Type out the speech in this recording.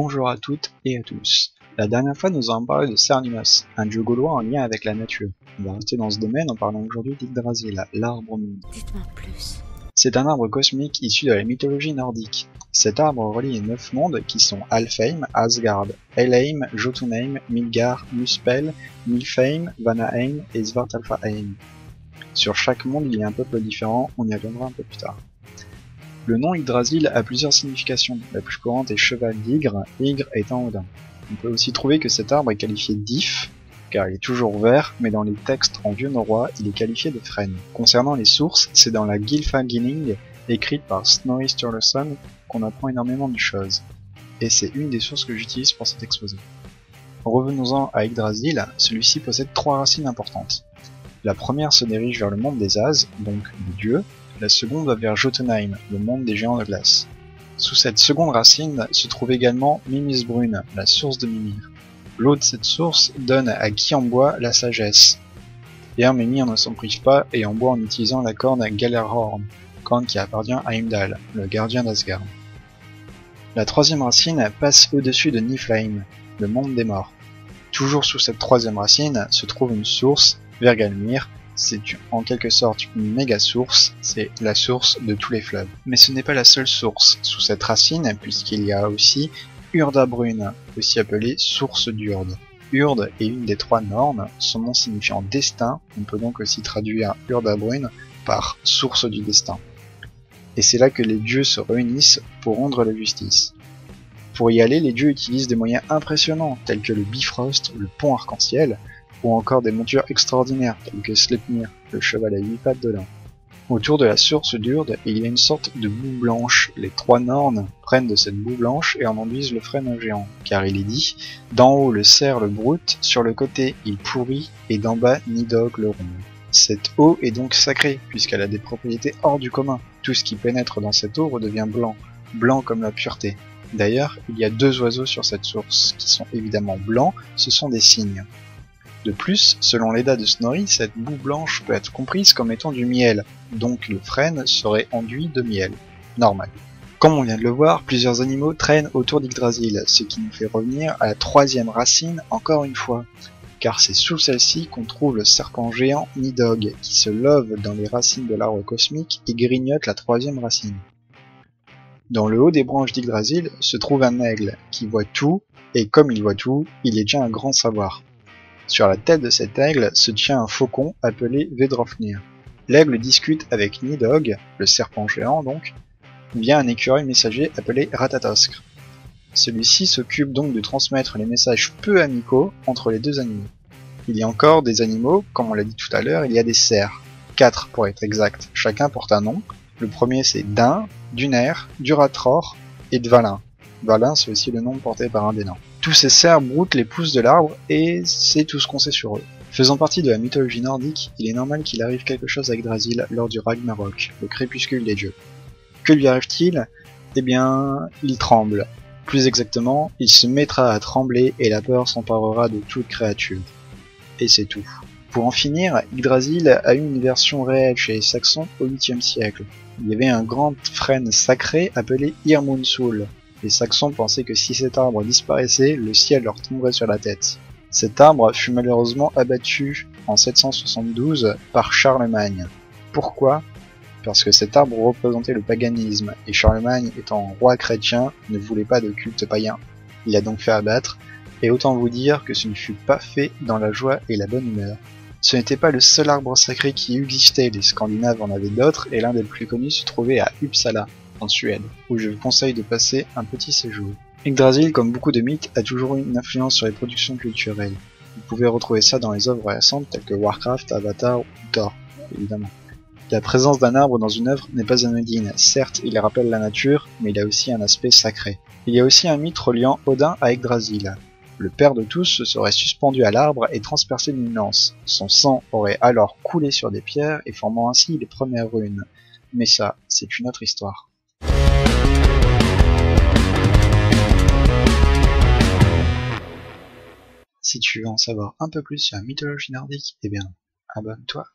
Bonjour à toutes et à tous. La dernière fois, nous avons parlé de Cernunnos, un dieu gaulois en lien avec la nature. On va rester dans ce domaine en parlant aujourd'hui d'Yggdrasil, l'arbre monde. Dites-moi plus. C'est un arbre cosmique issu de la mythologie nordique. Cet arbre relie les 9 mondes qui sont Alfheim, Asgard, Helheim, Jotunheim, Midgard, Muspel, Niflheim, Vanaheim et Svartalfaheim. Sur chaque monde, il y a un peuple différent, on y reviendra un peu plus tard. Le nom Yggdrasil a plusieurs significations. La plus courante est cheval d'Ygre, Ygre étant Odin. On peut aussi trouver que cet arbre est qualifié d'If, car il est toujours vert, mais dans les textes en vieux norrois, il est qualifié de frêne. Concernant les sources, c'est dans la Gylfaginning, écrite par Snorri Sturluson, qu'on apprend énormément de choses. Et c'est une des sources que j'utilise pour cet exposé. Revenons-en à Yggdrasil, celui-ci possède 3 racines importantes. La première se dirige vers le monde des As, donc des dieux. La seconde va vers Jotunheim, le monde des géants de glace. Sous cette seconde racine se trouve également Mimisbrun, la source de Mimir. L'eau de cette source donne à qui en boit la sagesse. D'ailleurs Mimir ne s'en prive pas et en boit en utilisant la corne Galerhorn, corne qui appartient à Heimdall, le gardien d'Asgard. La troisième racine passe au-dessus de Niflheim, le monde des morts. Toujours sous cette troisième racine se trouve une source, Vergalmir. C'est en quelque sorte une méga source, c'est la source de tous les fleuves. Mais ce n'est pas la seule source sous cette racine, puisqu'il y a aussi Urdabrun, aussi appelée source d'Urde. Urde est une des 3 Nornes, son nom signifiant destin, on peut donc aussi traduire Urdabrun par source du destin. Et c'est là que les dieux se réunissent pour rendre la justice. Pour y aller, les dieux utilisent des moyens impressionnants, tels que le Bifrost, le pont arc-en-ciel, ou encore des montures extraordinaires, telles que Sleipnir, le cheval à 8 pattes de lin. Autour de la source d'Urde, il y a une sorte de boue blanche. Les 3 Nornes prennent de cette boue blanche et en enduisent le frêne géant, car il est dit « D'en haut le cerf le broute, sur le côté il pourrit, et d'en bas Nidhogg le ronde ». Cette eau est donc sacrée, puisqu'elle a des propriétés hors du commun. Tout ce qui pénètre dans cette eau redevient blanc, blanc comme la pureté. D'ailleurs, il y a 2 oiseaux sur cette source, qui sont évidemment blancs, ce sont des cygnes. De plus, selon l'Edda de Snorri, cette boue blanche peut être comprise comme étant du miel, donc le frêne serait enduit de miel. Normal. Comme on vient de le voir, plusieurs animaux traînent autour d'Yggdrasil, ce qui nous fait revenir à la 3e racine encore une fois, car c'est sous celle-ci qu'on trouve le serpent géant Nidhogg, qui se love dans les racines de l'arbre cosmique et grignote la 3e racine. Dans le haut des branches d'Yggdrasil se trouve un aigle, qui voit tout, et comme il voit tout, il détient un grand savoir. Sur la tête de cet aigle se tient un faucon appelé Vedrofnir. L'aigle discute avec Nidhogg, le serpent géant donc, via un écureuil messager appelé Ratatoskr. Celui-ci s'occupe donc de transmettre les messages peu amicaux entre les 2 animaux. Il y a encore des animaux, comme on l'a dit tout à l'heure, il y a des cerfs, 4 pour être exact, chacun porte un nom. Le premier c'est Dain, Duner, Duratror et Dvalin. Dvalin c'est aussi le nom porté par un des nains. Tous ces cerfs broutent les pousses de l'arbre et c'est tout ce qu'on sait sur eux. Faisant partie de la mythologie nordique, il est normal qu'il arrive quelque chose à Yggdrasil lors du Ragnarok, le crépuscule des dieux. Que lui arrive-t-il? Eh bien, il tremble. Plus exactement, il se mettra à trembler et la peur s'emparera de toute créature. Et c'est tout. Pour en finir, Yggdrasil a eu une version réelle chez les Saxons au 8e siècle. Il y avait un grand frêne sacré appelé Irmunsul. Les Saxons pensaient que si cet arbre disparaissait, le ciel leur tomberait sur la tête. Cet arbre fut malheureusement abattu en 772 par Charlemagne. Pourquoi? Parce que cet arbre représentait le paganisme, et Charlemagne, étant roi chrétien, ne voulait pas de culte païen. Il a donc fait abattre, et autant vous dire que ce ne fut pas fait dans la joie et la bonne humeur. Ce n'était pas le seul arbre sacré qui existait, les Scandinaves en avaient d'autres, et l'un des plus connus se trouvait à Uppsala, en Suède, où je vous conseille de passer un petit séjour. Yggdrasil, comme beaucoup de mythes, a toujours eu une influence sur les productions culturelles. Vous pouvez retrouver ça dans les œuvres récentes telles que Warcraft, Avatar ou Thor, évidemment. La présence d'un arbre dans une œuvre n'est pas anodine. Certes, il rappelle la nature, mais il a aussi un aspect sacré. Il y a aussi un mythe reliant Odin à Yggdrasil. Le père de tous se serait suspendu à l'arbre et transpercé d'une lance. Son sang aurait alors coulé sur des pierres et formant ainsi les premières runes. Mais ça, c'est une autre histoire. Si tu veux en savoir un peu plus sur la mythologie nordique, eh bien, abonne-toi.